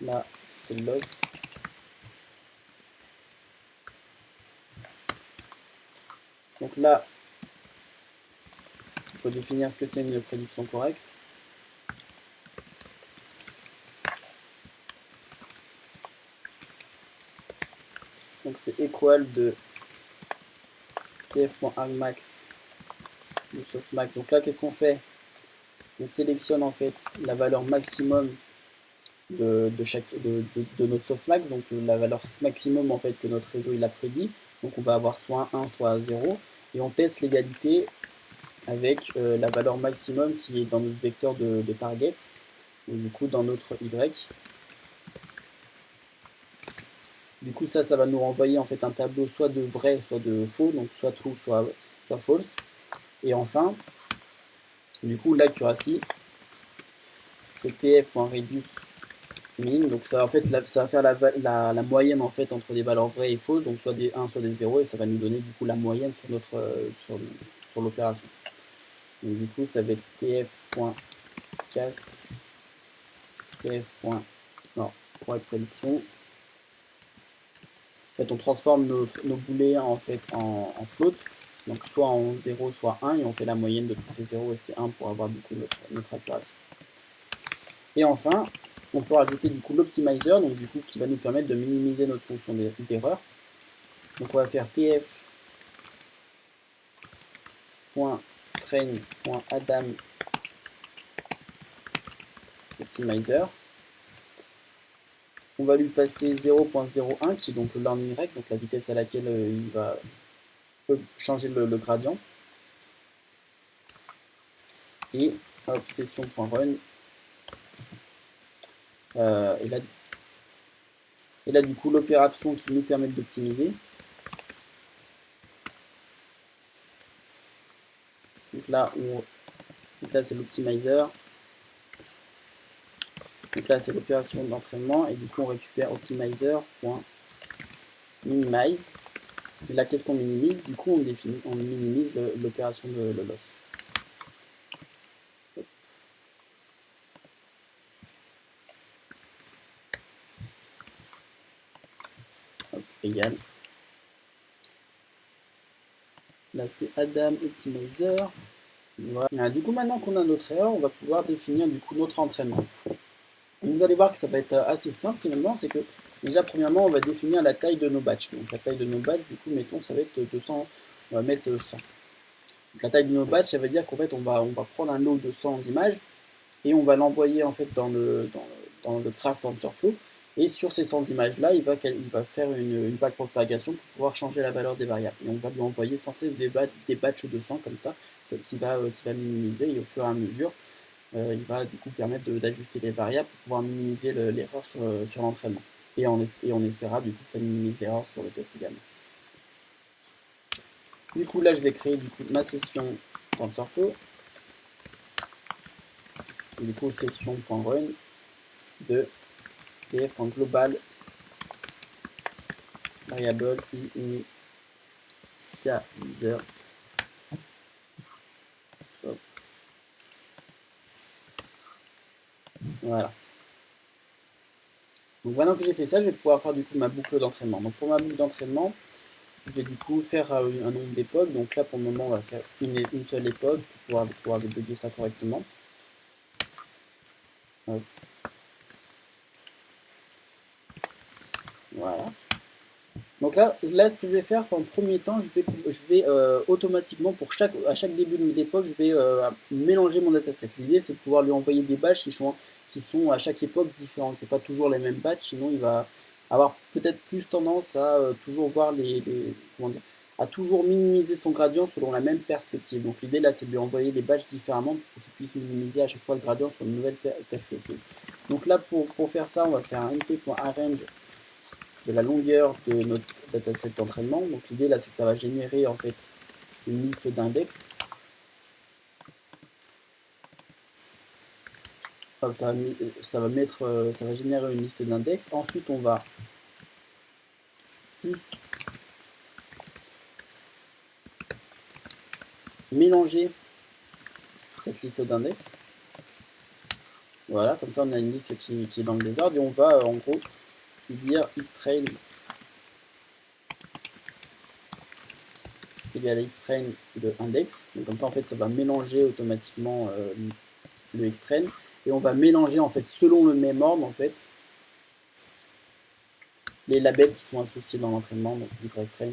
Là, c'était le loss. Donc là, il faut définir ce que c'est une prédiction correcte. Donc c'est equal de tf.argmax de softmax. Donc là, qu'est-ce qu'on fait? On sélectionne en fait la valeur maximum de notre softmax, donc la valeur maximum en fait que notre réseau il a prédit. Donc on va avoir soit 1, soit 0, et on teste l'égalité avec la valeur maximum qui est dans notre vecteur de target, et du coup dans notre y. Du coup ça va nous renvoyer en fait un tableau soit de vrai, soit de faux, donc soit true, soit false. Et enfin, du coup l'accuracy, c'est tf.reduce min, donc ça, en fait, ça va faire la moyenne en fait entre des valeurs vraies et fausses, donc soit des 1 soit des 0, et ça va nous donner du coup la moyenne sur notre sur l'opération. Donc du coup ça va être tf.cast non, pour être prédiction. En fait on transforme nos booléens en fait en float, donc soit en 0 soit 1, et on fait la moyenne de tous ces 0 et ces 1 pour avoir du coup notre accuracy. Et enfin, on peut rajouter du coup l'optimizer, donc du coup qui va nous permettre de minimiser notre fonction d'erreur. Donc on va faire tf.train.adam optimizer. On va lui passer 0.01 qui est donc le learning rate, donc la vitesse à laquelle il va changer le gradient. Et hop, session.run. Et là du coup l'opération qui nous permet d'optimiser. Donc là c'est l'optimizer. Donc là c'est l'opération d'entraînement et du coup on récupère optimizer.minimize. Et là qu'est-ce qu'on minimise? Du coup on minimise l'opération de loss. Hop, égal. Là c'est Adam Optimizer. Voilà. Du coup maintenant qu'on a notre erreur, on va pouvoir définir du coup notre entraînement. Vous allez voir que ça va être assez simple finalement, c'est que Déjà, premièrement, on va définir la taille de nos batchs. Donc la taille de nos batchs, du coup, mettons, ça va être 200, on va mettre 100. Donc, la taille de nos batchs, ça veut dire qu'en fait, on va prendre un lot de 100 images et on va l'envoyer en fait dans le craft TensorFlow. Et sur ces 100 images-là, il va faire une backpropagation pour pouvoir changer la valeur des variables. Et on va lui envoyer sans cesse des batchs de 100 comme ça, ce qui va minimiser, et au fur et à mesure, il va du coup permettre d'ajuster les variables pour pouvoir minimiser l'erreur sur l'entraînement. Et on espérera du coup que ça minimise l'erreur sur le test également. Du coup là je vais créer du coup ma session TensorFlow. Et du coup session.run de df.global variable initializer. Voilà. Donc maintenant que j'ai fait ça, je vais pouvoir faire du coup ma boucle d'entraînement. Donc pour ma boucle d'entraînement, je vais du coup faire un nombre d'époques. Donc là pour le moment on va faire une seule époque pour pouvoir débugger ça correctement. Hop. Voilà. Donc là, ce que je vais faire, c'est en premier temps, je vais automatiquement, à chaque début d'époque, je vais mélanger mon dataset. L'idée, c'est de pouvoir lui envoyer des batchs qui sont à chaque époque différentes. C'est pas toujours les mêmes batchs, sinon il va avoir peut-être plus tendance à toujours voir comment dire, à toujours minimiser son gradient selon la même perspective. Donc l'idée là, c'est de lui envoyer des batchs différemment pour qu'il puisse minimiser à chaque fois le gradient sur une nouvelle perspective. Donc là, pour faire ça, on va faire un np.arrange de la longueur de notre dataset d'entraînement. Donc l'idée là, c'est que ça va générer en fait une liste d'index. Ça va générer une liste d'index. Ensuite, on va juste mélanger cette liste d'index. Voilà, comme ça on a une liste qui est dans le désordre et on va en gros dire xtrain égale xtrain de index. Donc comme ça en fait ça va mélanger automatiquement le xtrain et on va mélanger en fait selon le même ordre en fait les labels qui sont associés dans l'entraînement, donc xtrain.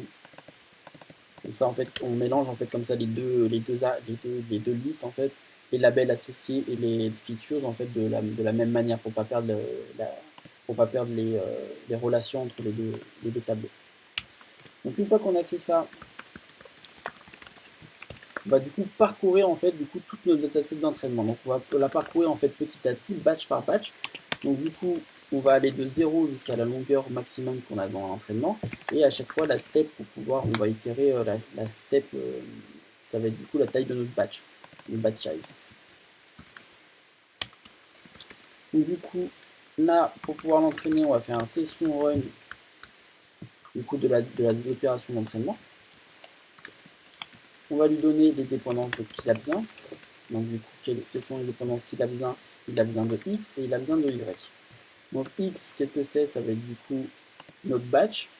Comme ça en fait on mélange en fait comme ça les deux listes en fait, les labels associés et les features en fait de la même manière pour pas perdre les relations entre les deux tableaux. Donc une fois qu'on a fait ça, on va du coup parcourir en fait du coup toute notre dataset d'entraînement. Donc on va la parcourir en fait petit à petit, batch par batch. Donc du coup on va aller de 0 jusqu'à la longueur maximum qu'on a dans l'entraînement. Et à chaque fois la step pour pouvoir, on va itérer la step, ça va être du coup la taille de notre batch, le batch size. Donc du coup là pour pouvoir l'entraîner, on va faire un session run du coup de l'opération d'entraînement. On va lui donner les dépendances qu'il a besoin. Donc du coup, quelles sont les dépendances qu'il a besoin? Il a besoin de X et il a besoin de Y. Donc X, qu'est-ce que c'est? Ça va être du coup notre batch.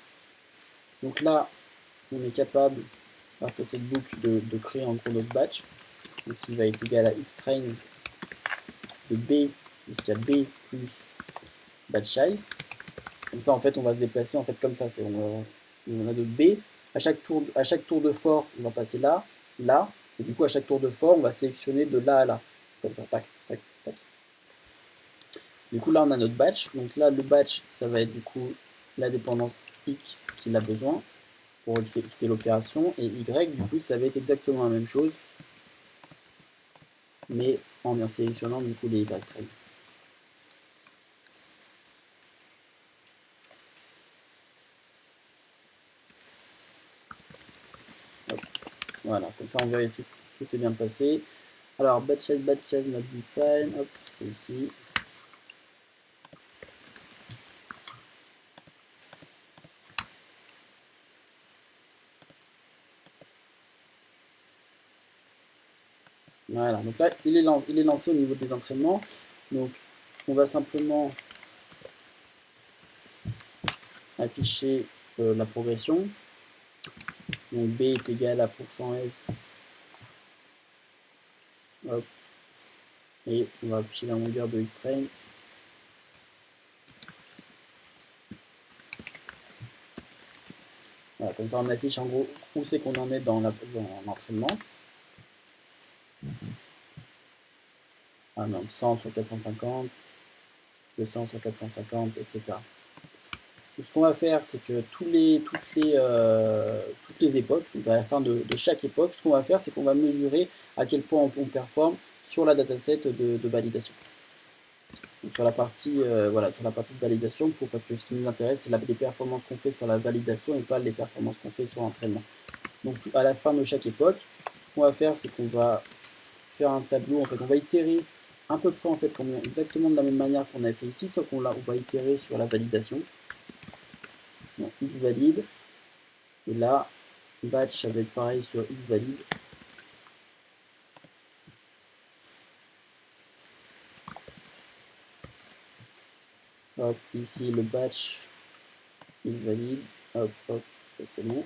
Donc là, on est capable, grâce à cette boucle, de créer en gros notre batch. Donc il va être égal à xtrain de B jusqu'à B plus batch size. Comme ça, en fait, on va se déplacer en fait comme ça. On a de B. À chaque tour de for, on va passer là, là. Et du coup, à chaque tour de for, on va sélectionner de là à là. Comme ça, tac, tac, tac. Du coup, là, on a notre batch. Donc là, le batch, ça va être du coup la dépendance X qu'il a besoin pour exécuter l'opération. Et Y, du coup, ça va être exactement la même chose, mais en sélectionnant du coup les Y traits. Voilà, comme ça on vérifie que c'est bien passé. Alors, batch size not defined, hop, c'est ici. Voilà, donc là, il est lancé au niveau des entraînements. Donc, on va simplement afficher la progression. Donc, B est égal à %S. Hop. Et on va afficher la longueur de xtrain. Voilà, comme ça on affiche en gros où c'est qu'on en est dans l'entraînement. Ah non, 100 sur 450, 200 sur 450, etc. Donc, ce qu'on va faire, c'est que toutes les époques, donc à la fin de chaque époque, ce qu'on va faire, c'est qu'on va mesurer à quel point on performe sur la dataset de validation. Donc sur la partie, voilà, sur la partie de validation, parce que ce qui nous intéresse, c'est les performances qu'on fait sur la validation et pas les performances qu'on fait sur l'entraînement. Donc à la fin de chaque époque, ce qu'on va faire, c'est qu'on va faire un tableau, en fait, on va itérer à peu près en fait, exactement de la même manière qu'on a fait ici, sauf qu'on va itérer sur la validation. Donc x valide, et là, batch, ça va être pareil sur x valide. Hop, ici le batch x valide, hop, hop, c'est bon.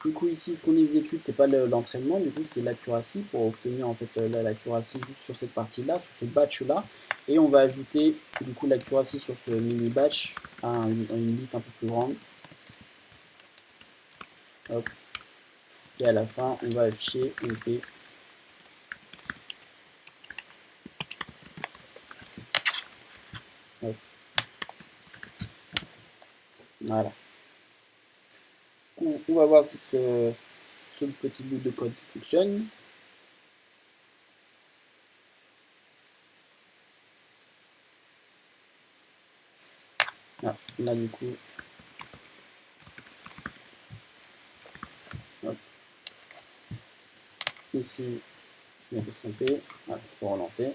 Du coup ici ce qu'on exécute c'est pas l'entraînement, du coup c'est l'accuracy pour obtenir en fait l'accuracy juste sur cette partie là, sur ce batch là, et on va ajouter du coup l'accuracy sur ce mini batch à une liste un peu plus grande. Hop. Et à la fin on va afficher MP. Hop. Voilà. On va voir si ce petit bout de code fonctionne. Ah, là du coup, hop. Ici, je m'étais trompé. Voilà, pour relancer.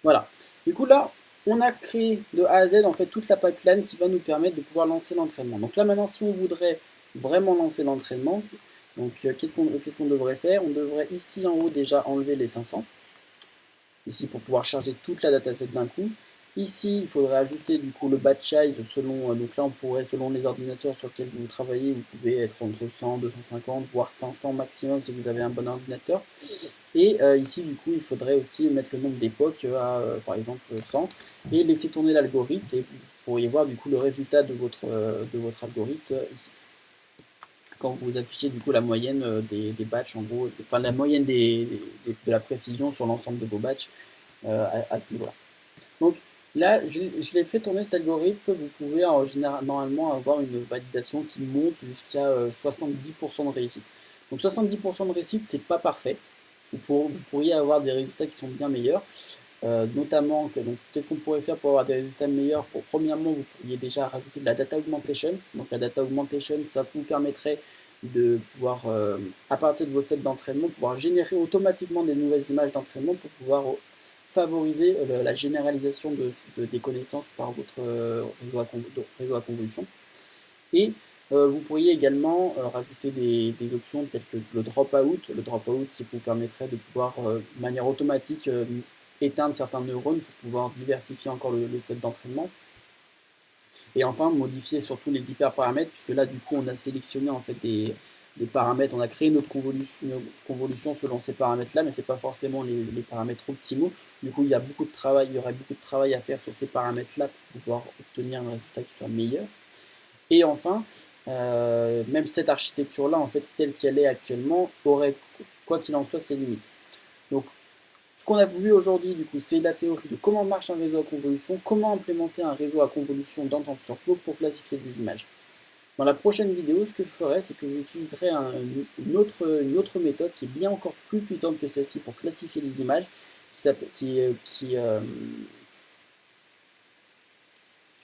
Voilà. Du coup là, on a créé de A à Z en fait toute la pipeline qui va nous permettre de pouvoir lancer l'entraînement. Donc là maintenant, si on voudrait vraiment lancer l'entraînement, donc qu'est-ce qu'on devrait faire? On devrait ici en haut déjà enlever les 500. Ici pour pouvoir charger toute la dataset d'un coup. Ici, il faudrait ajuster du coup le batch size selon, donc là on pourrait, selon les ordinateurs sur lesquels vous travaillez, vous pouvez être entre 100, 250, voire 500 maximum si vous avez un bon ordinateur. Et ici, du coup, il faudrait aussi mettre le nombre d'époques à, par exemple, 100 et laisser tourner l'algorithme et vous pourriez voir du coup le résultat de votre algorithme ici. Quand vous affichez du coup la moyenne des batchs, en gros, enfin la moyenne de la précision sur l'ensemble de vos batchs à ce niveau-là. Donc là, je l'ai fait tourner cet algorithme. Vous pouvez normalement avoir une validation qui monte jusqu'à 70% de réussite. Donc 70% de réussite, c'est pas parfait. Vous pourriez avoir des résultats qui sont bien meilleurs. Notamment, qu'est-ce qu'on pourrait faire pour avoir des résultats meilleurs? Premièrement, vous pourriez déjà rajouter de la data augmentation. Donc la data augmentation, ça vous permettrait de pouvoir, à partir de votre set d'entraînement, pouvoir générer automatiquement des nouvelles images d'entraînement pour pouvoir favoriser la généralisation des connaissances par votre réseau à convolution. Et vous pourriez également rajouter des options telles que le dropout. Le dropout qui vous permettrait de pouvoir, de manière automatique, éteindre certains neurones pour pouvoir diversifier encore le set d'entraînement. Et enfin, modifier surtout les hyperparamètres, puisque là, du coup, on a sélectionné en fait des paramètres, on a créé notre convolution selon ces paramètres-là, mais ce n'est pas forcément les paramètres optimaux. Du coup, il y aurait beaucoup de travail à faire sur ces paramètres-là pour pouvoir obtenir un résultat qui soit meilleur. Et enfin, même cette architecture-là, en fait, telle qu'elle est actuellement, aurait, quoi qu'il en soit, ses limites. Donc, ce qu'on a vu aujourd'hui, du coup, c'est la théorie de comment marche un réseau à convolution, comment implémenter un réseau à convolution dans TensorFlow pour classifier des images. Dans la prochaine vidéo, ce que je ferai, c'est que j'utiliserai une autre méthode qui est bien encore plus puissante que celle-ci pour classifier les images, qui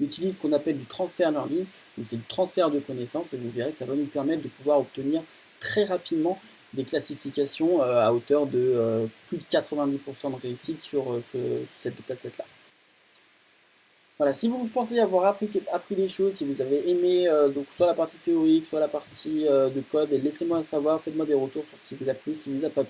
utilise ce qu'on appelle du transfer learning, donc c'est du transfert de connaissances, et vous verrez que ça va nous permettre de pouvoir obtenir très rapidement des classifications à hauteur de plus de 90% de réussite sur cette dataset-là. Voilà, si vous pensez avoir appris des choses, si vous avez aimé donc soit la partie théorique, soit la partie de code, laissez-moi savoir, faites-moi des retours sur ce qui vous a plu, ce qui vous a pas plu.